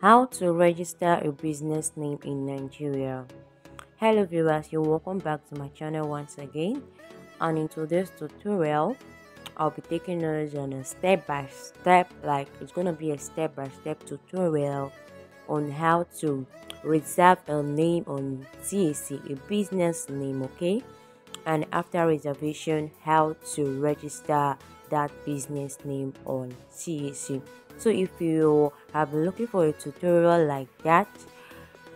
How to register a business name in Nigeria. Hello viewers, you're welcome back to my channel once again, and in today's tutorial I'll be taking us on a step-by-step, like it's gonna be a step-by-step tutorial on how to reserve a name on CAC, a business name, okay? And after reservation, how to register that business name on CAC. So if you have been looking for a tutorial like that,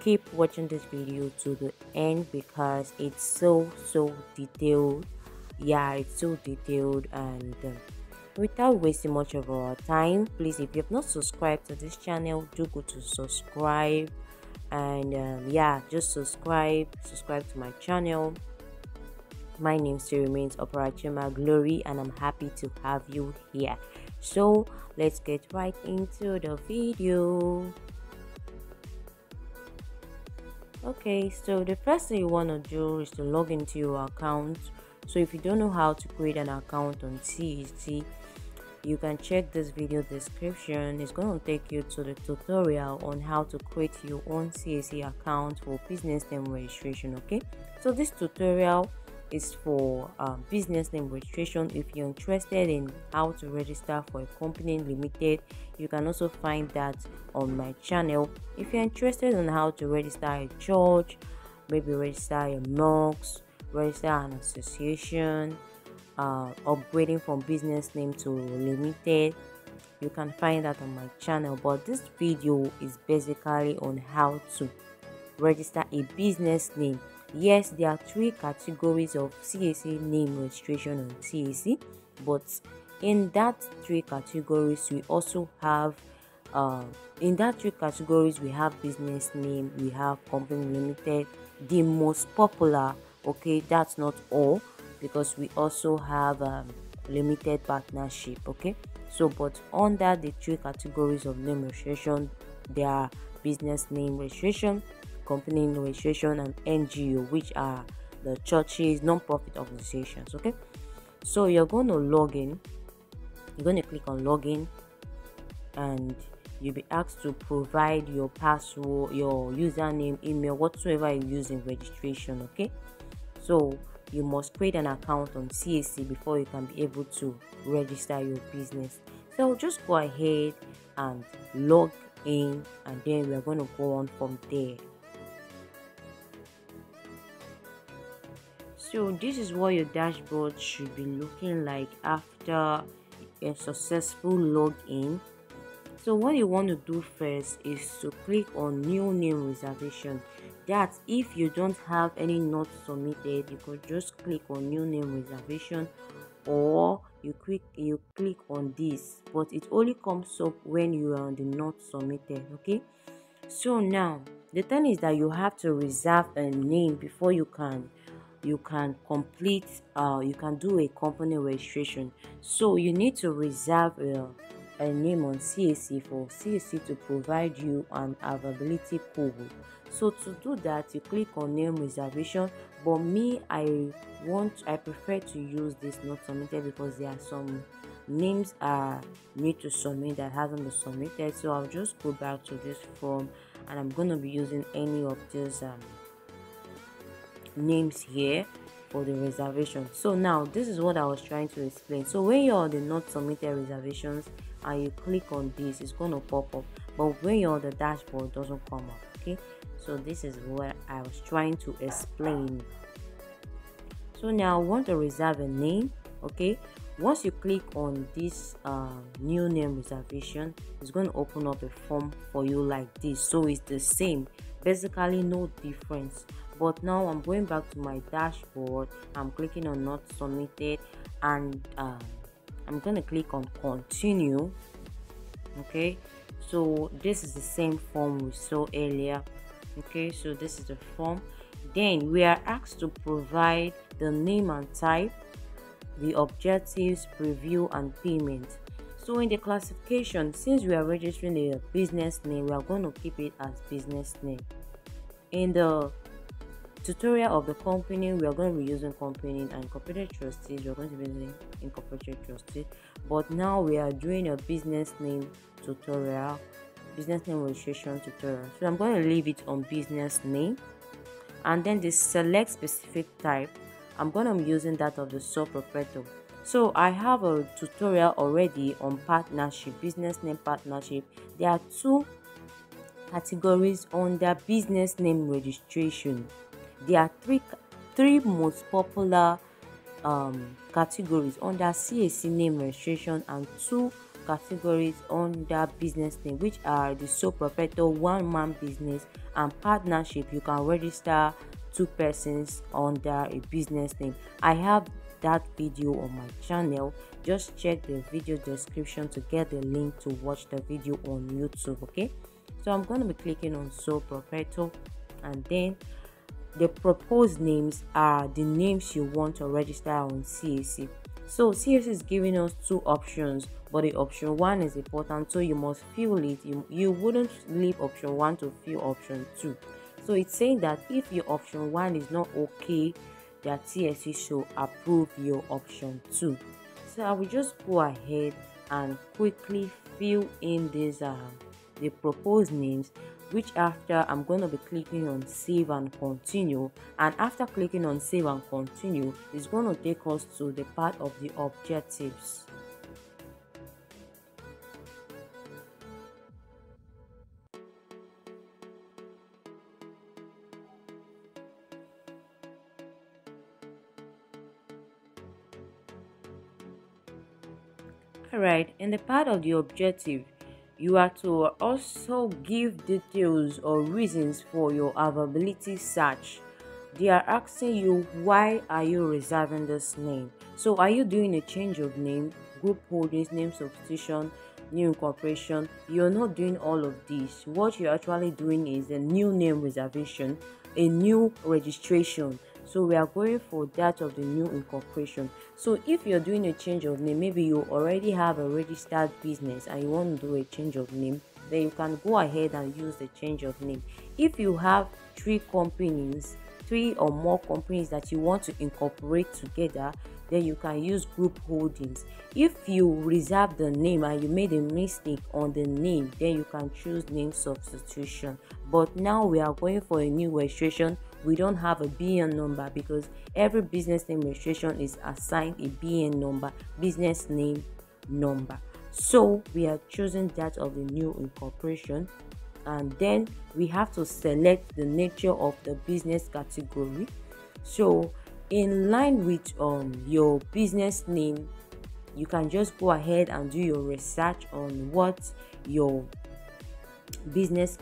keep watching this video to the end because it's so detailed. Yeah, it's so detailed. And without wasting much of our time, please, if you have not subscribed to this channel, do go to subscribe. And yeah, just subscribe to my channel. My name still remains Operachima Glory, and I'm happy to have you here. So let's get right into the video. Okay, so the first thing you want to do is to log into your account. So if you don't know how to create an account on CAC, you can check this video description. It's going to take you to the tutorial on how to create your own CAC account for business name registration. Okay, so this tutorial is for business name registration. If you're interested in how to register for a company limited, you can also find that on my channel. If you're interested in how to register a church, maybe register a mosque, register an association, upgrading from business name to limited, you can find that on my channel. But this video is basically on how to register a business name. Yes, there are three categories of CAC name registration on CAC, but in that three categories we also have we have business name, we have company limited, the most popular. Okay, that's not all, because we also have limited partnership. Okay, so but under the three categories of name registration, there are business name registration, company registration, and NGO, which are the churches, non-profit organizations. Okay, so you're going to log in. You're going to click on login, and you'll be asked to provide your password, your username, email, whatsoever you use in registration. Okay, so you must create an account on CAC before you can be able to register your business. So just go ahead and log in, and then we're going to go on from there. So this is what your dashboard should be looking like after a successful login. So what you want to do first is to click on new name reservation. That if you don't have any notes submitted, you could just click on new name reservation, or you click on this, but it only comes up when you are on the not submitted. Okay, so now the thing is that you have to reserve a name before you can complete you can do a company registration. So you need to reserve a name on CAC for CAC to provide you an availability code. So to do that, you click on name reservation, but me, I prefer to use this not submitted because there are some names are need to submit that hasn't been submitted. So I'll just go back to this form, and I'm going to be using any of these names here for the reservation. So now this is what I was trying to explain. So when you're on the not submitted reservations and you click on this, it's going to pop up, but when you're on the dashboard, it doesn't come up. Okay, so this is what I was trying to explain. So now I want to reserve a name. Okay, once you click on this new name reservation, it's going to open up a form for you like this. So it's the same, basically no difference. But now I'm going back to my dashboard. I'm clicking on not submitted, and I'm going to click on continue. Okay, so this is the same form we saw earlier. Okay, so this is the form. Then we are asked to provide the name and type, the objectives, preview, and payment. So in the classification, since we are registering a business name, we are going to keep it as business name. In the tutorial of the company, we are going to be using company, and incorporated trustees, we are going to be using incorporated trustees. But now we are doing a business name tutorial. business name registration tutorial. So I'm going to leave it on business name, and then the select specific type, I'm going to be using that of the sole proprietor. So I have a tutorial already on partnership, business name partnership. There are two categories under business name registration. There are three most popular categories under CAC name registration, and two categories under business name, which are the sole proprietor, one-man business, and partnership. You can register two persons under a business name. I have that video on my channel. Just check the video description to get the link to watch the video on YouTube. Okay, so I'm going to be clicking on sole proprietor, and then the proposed names are the names you want to register on CAC. So CAC is giving us two options, but the option one is important, so you must fill it. You wouldn't leave option one to fill option two. So it's saying that if your option one is not okay, that CAC should approve your option two. So I will just go ahead and quickly fill in these the proposed names, which after I'm going to be clicking on save and continue, and after clicking on save and continue, it's going to take us to the part of the objectives. Alright, in the part of the objective, you are to also give details or reasons for your availability search. They are asking you, why are you reserving this name? So are you doing a change of name, group holdings, name substitution, new incorporation? You're not doing all of this. What you're actually doing is a new name reservation, a new registration. So we are going for that of the new incorporation. So if you're doing a change of name, maybe you already have a registered business and you want to do a change of name, then you can go ahead and use the change of name. If you have three or more companies that you want to incorporate together, then you can use group holdings. If you reserve the name and you made a mistake on the name, then you can choose name substitution. But now we are going for a new registration. We don't have a BN number because every business name registration is assigned a BN number, business name number. So we are choosing that of the new incorporation, and then we have to select the nature of the business category. So in line with your business name, you can just go ahead and do your research on what your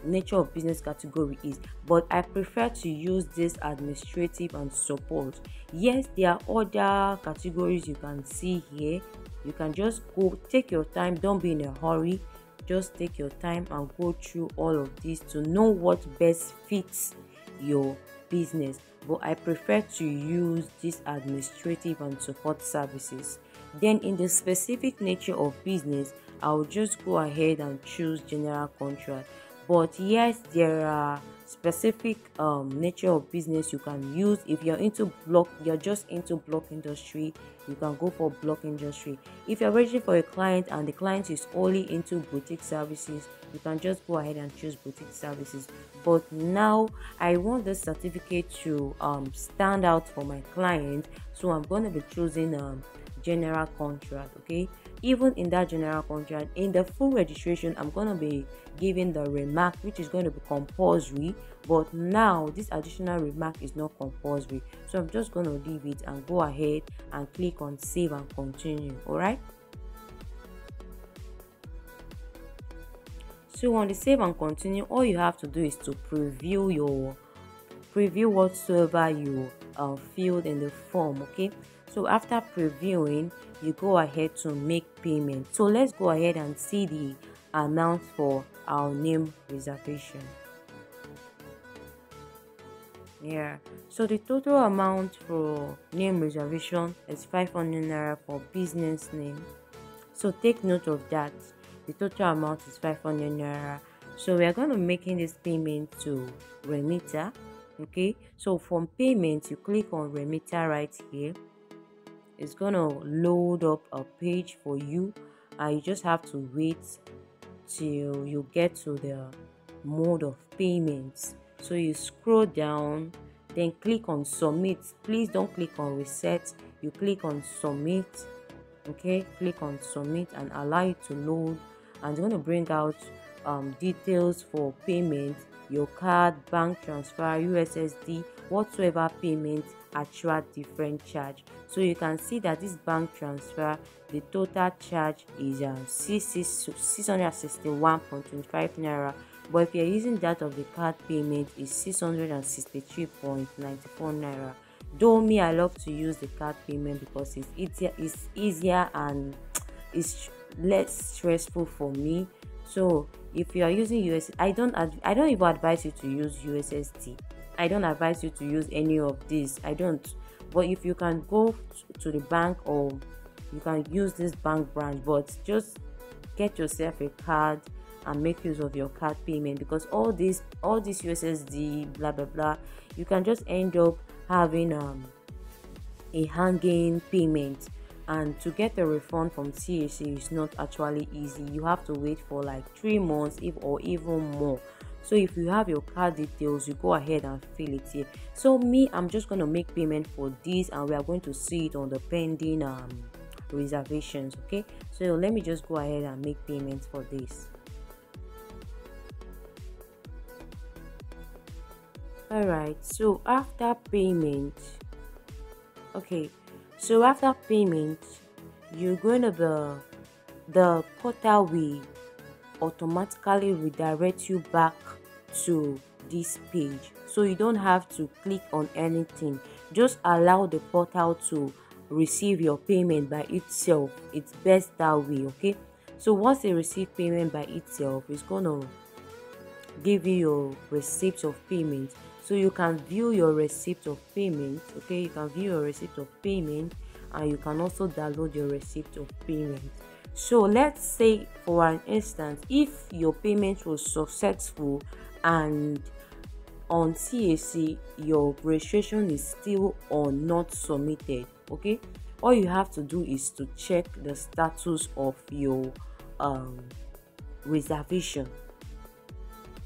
nature of business category is, but I prefer to use this administrative and support. Yes, there are other categories you can see here. You can just go, take your time, don't be in a hurry, just take your time and go through all of this to know what best fits your business. But I prefer to use this administrative and support services. Then in the specific nature of business, I'll just go ahead and choose general contract. But yes, there are specific nature of business you can use. If you're just into block industry, you can go for block industry. If you're ready for a client and the client is only into boutique services, you can just go ahead and choose boutique services. But now I want this certificate to stand out for my client, so I'm going to be choosing general contract. Okay, even in that general contract, in the full registration, I'm going to be giving the remark, which is going to be compulsory, but now this additional remark is not compulsory, so I'm just going to leave it and go ahead and click on save and continue. All right, so on the save and continue, all you have to do is to preview whatsoever you filled in the form. Okay, so after previewing, you go ahead to make payment. So let's go ahead and see the amount for our name reservation. Yeah, so the total amount for name reservation is 500 naira for business name. So take note of that. The total amount is 500 naira. So we are going to be making this payment to remitter. Okay, so from payment, you click on remitter right here. It's gonna load up a page for you, and you just have to wait till you get to the mode of payments. So you scroll down, then click on submit. Please don't click on reset, you click on submit. Okay, click on submit and allow it to load, and it's going to bring out details for payment, your card, bank transfer, USSD, whatsoever payment attract different charge. So you can see that this bank transfer, the total charge is 661.25 naira, but if you're using that of the card payment, is 663.94 naira. Though me, I love to use the card payment because it's easier and it's less stressful for me. So if you are using I don't even advise you to use USSD. I don't advise you to use any of these. I don't. But if you can go to the bank, or you can use this bank branch, but just get yourself a card and make use of your card payment, because all this USSD blah blah blah, you can just end up having a hanging payment, and to get a refund from CAC is not actually easy. You have to wait for like 3 months or even more. So if you have your card details, you go ahead and fill it here. So me, I'm just going to make payment for this, and we are going to see it on the pending reservations. Okay, so let me just go ahead and make payments for this. Alright, so after payment, you're going to the portal will automatically redirect you back to this page, so you don't have to click on anything. Just allow the portal to receive your payment by itself. It's best that way. Okay, so once they receive payment by itself, it's gonna give you your receipt of payment, so you can view your receipt of payment. Okay, you can view your receipt of payment, and you can also download your receipt of payment. So let's say, for an instance, if your payment was successful and on CAC your registration is still or not submitted, okay, all you have to do is to check the status of your reservation,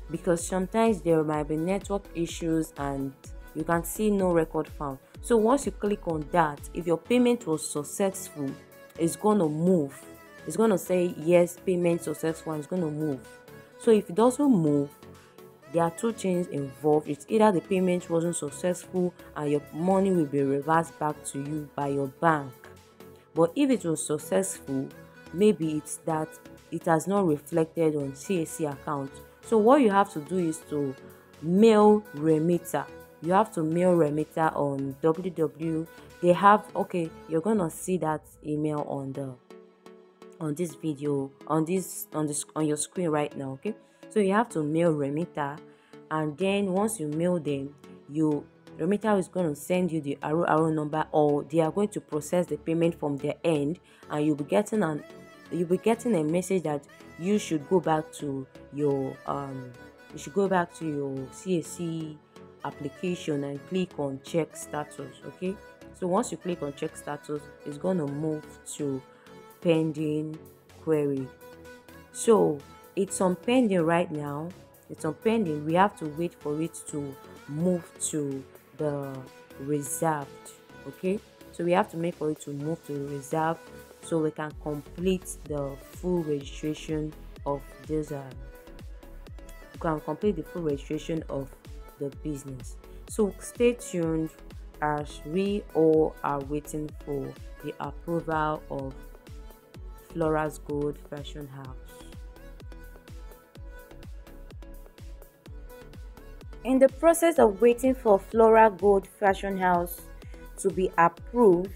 because sometimes there might be network issues and you can see no record found. So once you click on that, if your payment was successful, it's going to move. It's going to say yes, payment successful, and it's going to move. So if it doesn't move, there are 2 things involved. It's either the payment wasn't successful and your money will be reversed back to you by your bank. But if it was successful, maybe it's that it has not reflected on CAC account. So what you have to do is to mail remitter. You have to mail remitter on www. They have, okay, you're gonna see that email on this video, on your screen right now. Okay, so you have to mail remitter, and then once you mail them, remitter is going to send you the arrow number, or they are going to process the payment from their end, and you'll be getting a message that you should go back to your CAC application and click on check status. Okay, so once you click on check status, it's going to move to pending query. So it's on pending right now. It's on pending. We have to wait for it to move to the reserved. Okay, so we have to make for it to move to the reserved, so we can complete the full registration of this we can complete the full registration of the business. So stay tuned as we all are waiting for the approval of Flora's Gold Fashion House. In the process of waiting for Flora Gold Fashion House to be approved,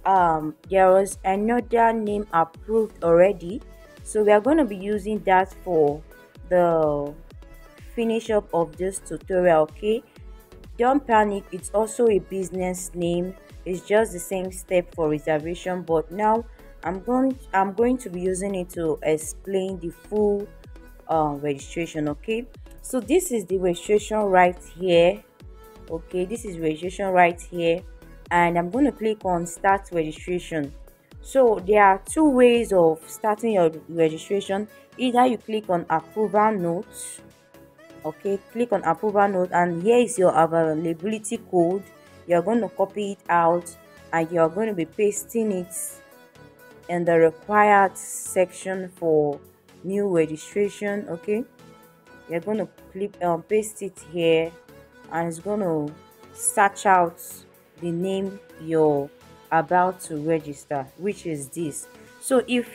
there was another name approved already, so we are going to be using that for the finish up of this tutorial. Okay, don't panic, it's also a business name. It's just the same step for reservation, but now I'm going to be using it to explain the full registration. Okay, so this is the registration right here. Okay, this is registration right here, and I'm going to click on start registration. So there are two ways of starting your registration. Either you click on approval notes. Okay, click on approval note, and here is your availability code. You're going to copy it out and you're going to be pasting it in the required section for new registration. Okay, you're going to paste it here, and it's going to search out the name you're about to register, which is this. So if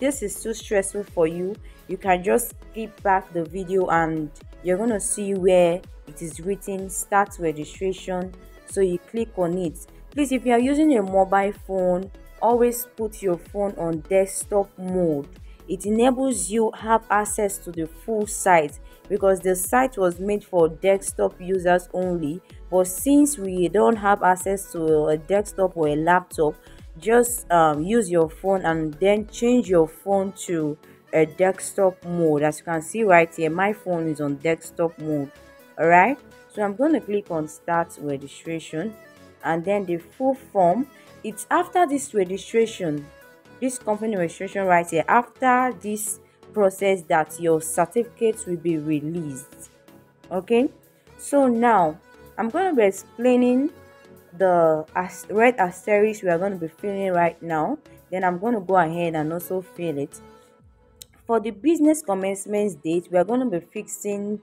this is too stressful for you, you can just skip back the video and you're going to see where it is written start registration. So you click on it. Please, if you are using a mobile phone, always put your phone on desktop mode. It enables you have access to the full site, because the site was made for desktop users only. But since we don't have access to a desktop or a laptop, just use your phone and then change your phone to a desktop mode. As you can see right here, my phone is on desktop mode. All right, so I'm going to click on start registration, and then the full form. It's after this registration, this company registration right here, after this process, that your certificates will be released. Okay, so now I'm going to be explaining the red asterisk we are going to be filling right now. Then I'm going to go ahead and also fill it. For the business commencement date, we are going to be fixing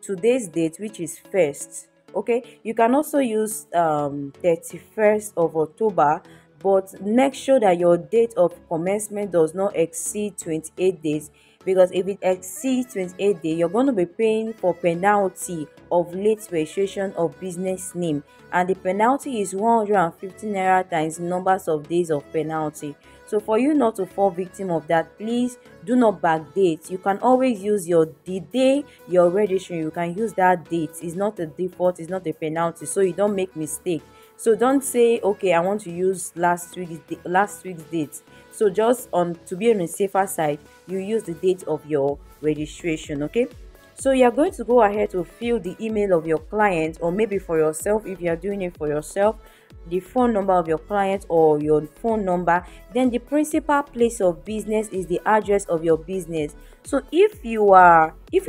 today's date, which is 1st. Okay, you can also use 31st of October, but make sure that your date of commencement does not exceed 28 days, because if it exceeds 28 days, you're going to be paying for penalty of late registration of business name, and the penalty is 150 naira times numbers of days of penalty. So for you not to fall victim of that, please do not backdate. You can always use the day you're registering. You can use that date. It's not a default, it's not a penalty, so you don't make mistake. So don't say, okay, I want to use last week's date. So just to be on the safer side, you use the date of your registration. Okay, so you're going to go ahead to fill the email of your client, or maybe for yourself if you're doing it for yourself, the phone number of your client or your phone number. Then the principal place of business is the address of your business. So if you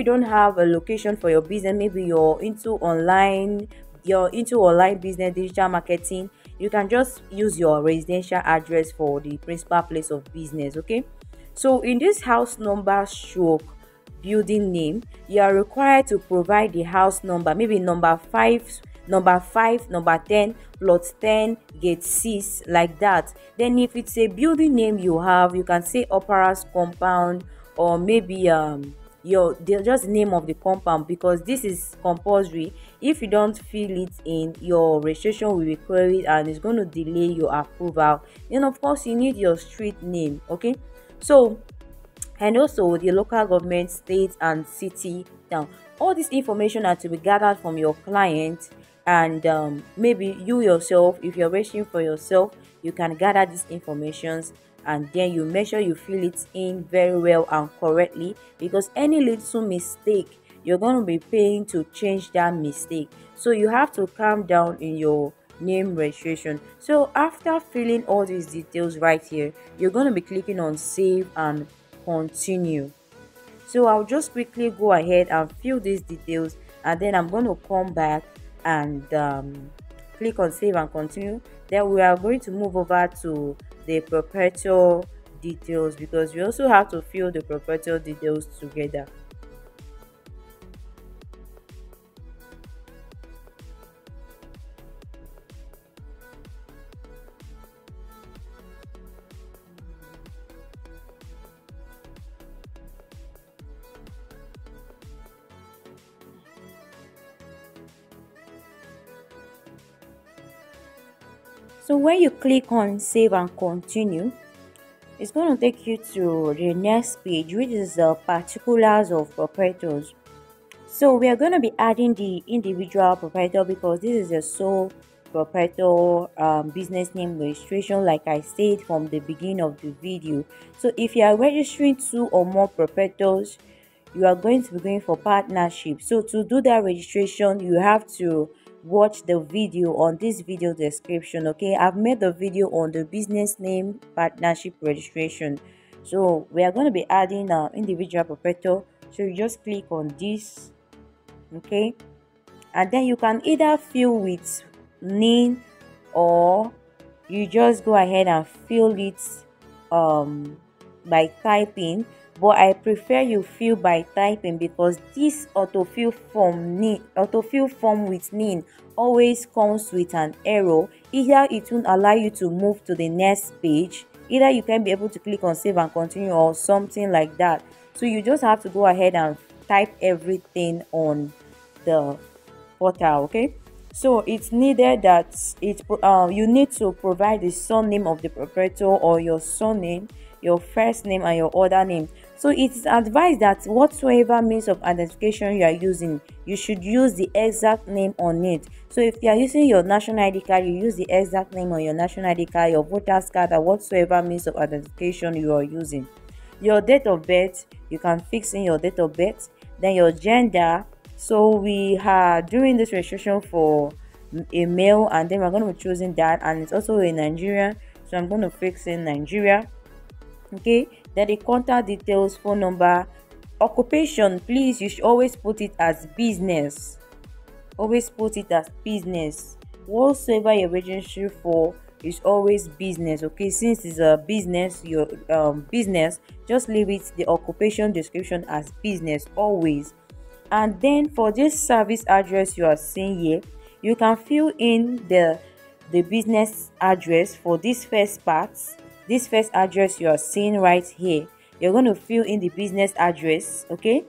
don't have a location for your business, maybe you're into online business, digital marketing, you can just use your residential address for the principal place of business. Okay, so in this house number stroke building name, you are required to provide the house number, maybe number 5, number 10, plot 10, gate 6, like that. Then if it's a building name you can say Opera's compound, or maybe just name of the compound, because this is compulsory. If you don't fill it in, your registration will be queried and it's going to delay your approval. Then of course you need your street name. Okay, so, and also the local government, state and city, town. All this information are to be gathered from your client, and maybe you yourself, if you're registering for yourself, you can gather these informations, and then you make sure you fill it in very well and correctly, because any little mistake, you're going to be paying to change that mistake. So you have to calm down in your name registration. So after filling all these details right here, you're going to be clicking on save and continue. So I'll just quickly go ahead and fill these details, and then I'm going to come back and click on save and continue. Then we are going to move over to the proprietor details, because we also have to fill the proprietor details together. So when you click on save and continue, it's going to take you to the next page, which is the particulars of proprietors. So we are going to be adding the individual proprietor, because this is a sole proprietor business name registration, like I said from the beginning of the video. So if you are registering 2 or more proprietors, you are going to be going for partnership. So to do that registration, you have to watch the video on this video description. Okay, I've made the video on the business name partnership registration. So we are going to be adding individual proprietor. So you just click on this. Okay, and then you can either fill with NIN, or you just go ahead and fill it by typing, but I prefer you fill by typing because this autofill form with NIN always comes with an error. Either it won't allow you to move to the next page, either you can be able to click on save and continue, or something like that. So you just have to go ahead and type everything on the portal. Okay, so it's needed that you need to provide the surname of the proprietor, or your surname, your first name, and your other name. So it is advised that whatsoever means of identification you are using, you should use the exact name on it. So if you are using your national ID card, you use the exact name on your national ID card, your voter's card, or whatsoever means of identification you are using. Your date of birth, you can fix in your date of birth. Then your gender. So we are doing this registration for a male, and then we're going to be choosing that, and it's also a Nigerian, so I'm going to fix in Nigeria. Okay, then the contact details, phone number. Occupation, please, you should always put it as business. Always put it as business. Whatsoever you're registering for is always business. Okay, since it's a business, your business, just leave it, the occupation description, as business always. And then for this service address you are seeing here, you can fill in the business address for this first part. This first address you are seeing right here, you're going to fill in the business address. Okay,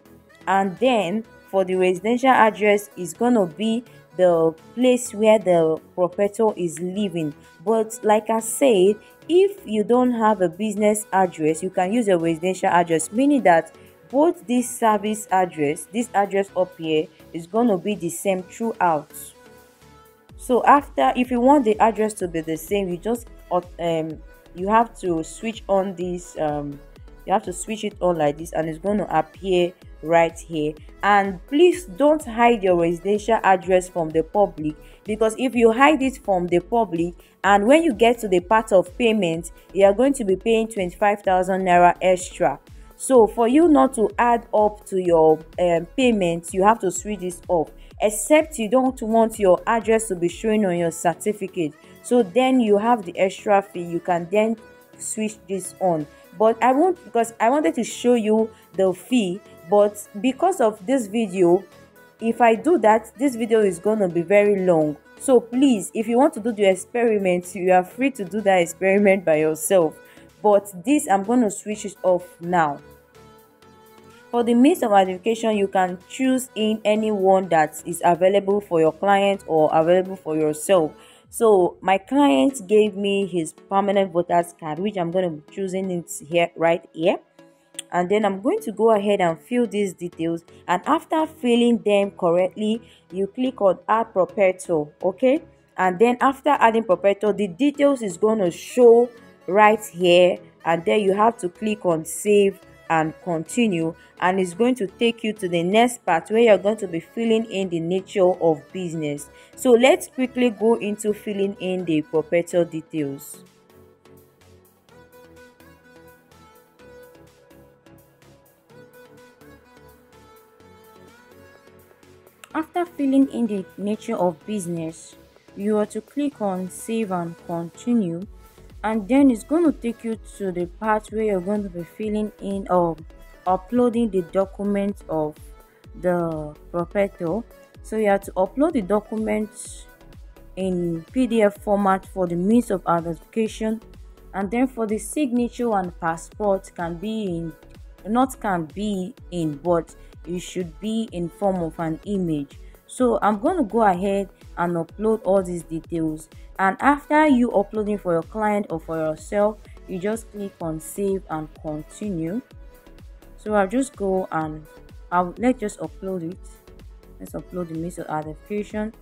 and then for the residential address is going to be the place where the proprietor is living. But like I said, if you don't have a business address, you can use a residential address, meaning that both this service address, this address up here, is going to be the same throughout. So after, if you want the address to be the same, you just you have to switch on this you have to switch it on like this, and it's going to appear right here. And please don't hide your residential address from the public, because if you hide it from the public, and when you get to the part of payment, you are going to be paying 25,000 naira extra. So for you not to add up to your payment, you have to switch this off, except you don't want your address to be showing on your certificate. So then you have the extra fee, you can then switch this on. But I won't, because I wanted to show you the fee, but because of this video, if I do that, this video is going to be very long. So please, if you want to do the experiment, you are free to do that experiment by yourself. But this, I'm going to switch it off now. For the means of identification, you can choose in any one that is available for your client or available for yourself. So my client gave me his permanent voter's card, which I'm going to be choosing it here, right here. And then I'm going to go ahead and fill these details, and after filling them correctly, you click on add proprietor. Okay, and then after adding proprietor, the details is going to show right here, and then you have to click on save and continue, and it's going to take you to the next part where you're going to be filling in the nature of business. So let's quickly go into filling in the proprietor details. After filling in the nature of business, you are to click on save and continue, and then it's going to take you to the part where you're going to be filling in or uploading the document of the proprietor. So you have to upload the documents in PDF format for the means of identification, and then for the signature and passport can be in, not can be in, but it should be in form of an image. So I'm going to go ahead and upload all these details, and after you uploading for your client or for yourself, you just click on save and continue. So I'll just go and let's just upload it. Let's upload the means of identification.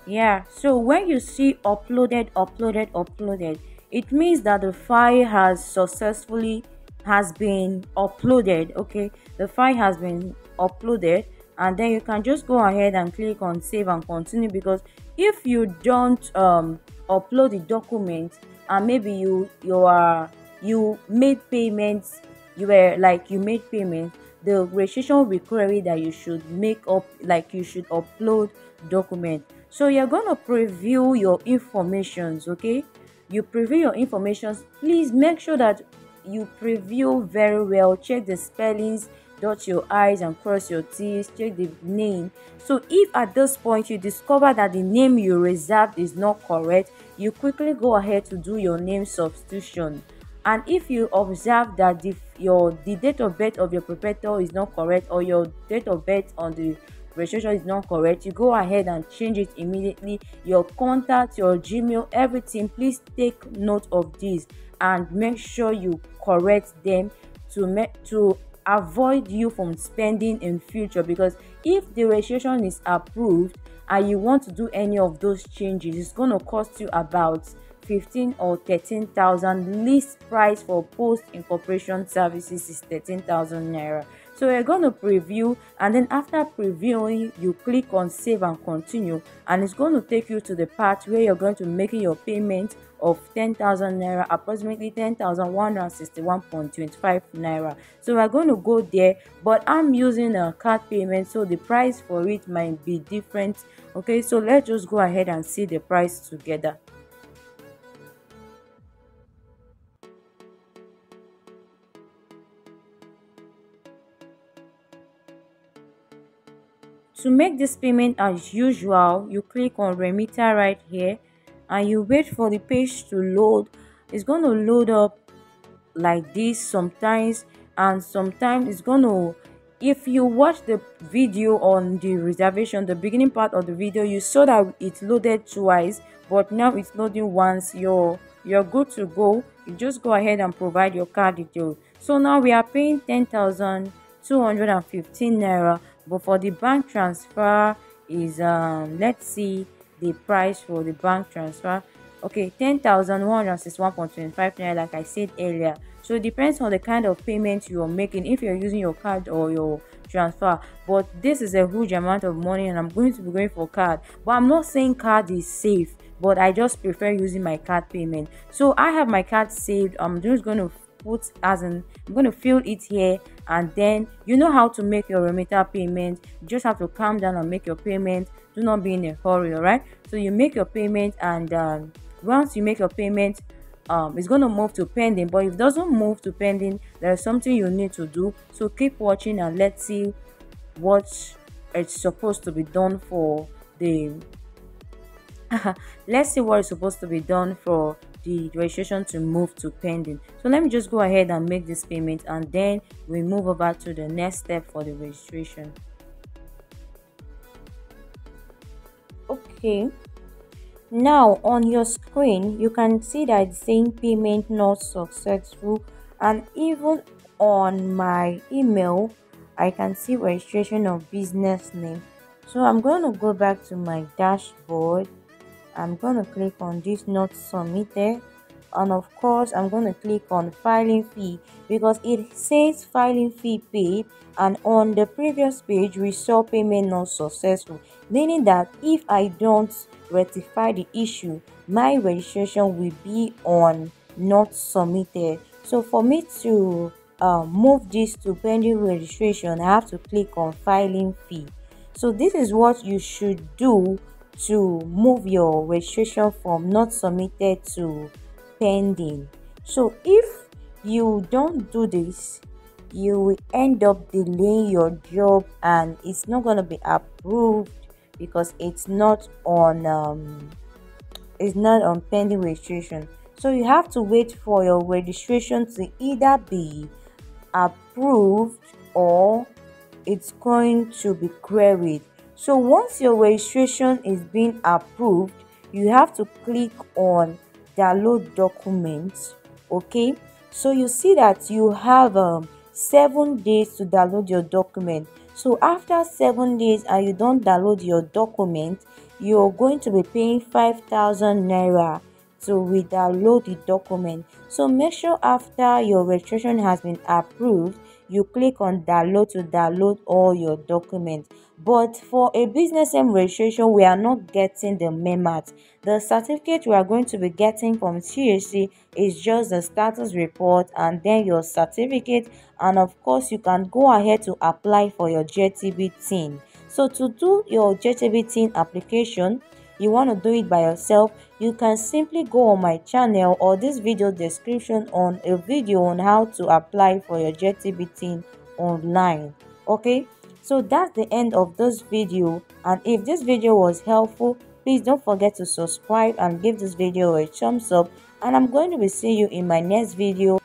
Yeah, so when you see uploaded, it means that the file has successfully been uploaded. Okay, the file has been uploaded, and then you can just go ahead and click on save and continue. Because if you don't upload the document, and maybe you made payments, you made payments, the registration will be query that you should make up, like you should upload document. So you're going to preview your informations. Okay, you preview your informations. Please make sure that you preview very well, check the spellings, dot your i's and cross your t's, check the name. So if at this point you discover that the name you reserved is not correct, you quickly go ahead to do your name substitution. And if you observe that the date of birth of your proprietor is not correct, or your date of birth on the registration is not correct, you go ahead and change it immediately. Your contact, your Gmail, everything, please take note of this and make sure you correct them to avoid you from spending in future. Because if the registration is approved and you want to do any of those changes, it's going to cost you about 15 or 13,000. List price for post incorporation services is 13,000 naira. So we're going to preview, and then after previewing, you click on save and continue, and it's going to take you to the part where you're going to make your payment of 10,000 naira, approximately 10,161.25 naira. So we're going to go there, but I'm using a card payment, so the price for it might be different. Okay, so let's just go ahead and see the price together. To make this payment as usual, you click on remitter right here, and you wait for the page to load. It's going to load up like this sometimes, and sometimes it's going to, if you watch the video on the reservation, the beginning part of the video, you saw that it loaded twice, but now it's loading once. You're good to go. You just go ahead and provide your card details. So now we are paying 10,215 naira, but for the bank transfer is let's see the price for the bank transfer. Okay, 10,161.25 naira, like I said earlier. So it depends on the kind of payment you are making, if you're using your card or your transfer. But this is a huge amount of money, and I'm going to be going for card. But I'm not saying card is safe, but I just prefer using my card payment. So I have my card saved. I'm just going to I'm going to fill it here, and then you know how to make your remitter payment. You just have to calm down and make your payment. Do not be in a hurry. All right, so you make your payment, and once you make your payment, it's going to move to pending. But if it doesn't move to pending, there's something you need to do. So keep watching, and let's see what it's supposed to be done for the let's see what is supposed to be done for the registration to move to pending. So let me just go ahead and make this payment, and then we move over to the next step for the registration. Okay, now on your screen you can see that it's saying payment not successful, and even on my email I can see registration of business name. So I'm going to go back to my dashboard. I'm going to click on this not submitted, and of course I'm going to click on filing fee, because it says filing fee paid, and on the previous page we saw payment not successful, meaning that if I don't rectify the issue, my registration will be on not submitted. So for me to move this to pending registration, I have to click on filing fee. So this is what you should do to move your registration from not submitted to pending. So if you don't do this, you will end up delaying your job, and it's not going to be approved because it's not on pending registration. So you have to wait for your registration to either be approved or it's going to be queried. So once your registration is being approved, you have to click on download documents. Okay, so you see that you have 7 days to download your document. So after 7 days and you don't download your document, you're going to be paying 5,000 naira to re-download the document. So make sure after your registration has been approved, you click on download to download all your documents. But for a business name registration, we are not getting the MEMAT. The certificate we are going to be getting from CAC is just the status report and then your certificate, and of course you can go ahead to apply for your JTB tin. So to do your JTB tin application, you want to do it by yourself, you can simply go on my channel or this video description on a video on how to apply for your JTB tin online. Okay, so that's the end of this video, and if this video was helpful, please don't forget to subscribe and give this video a thumbs up, and I'm going to be seeing you in my next video.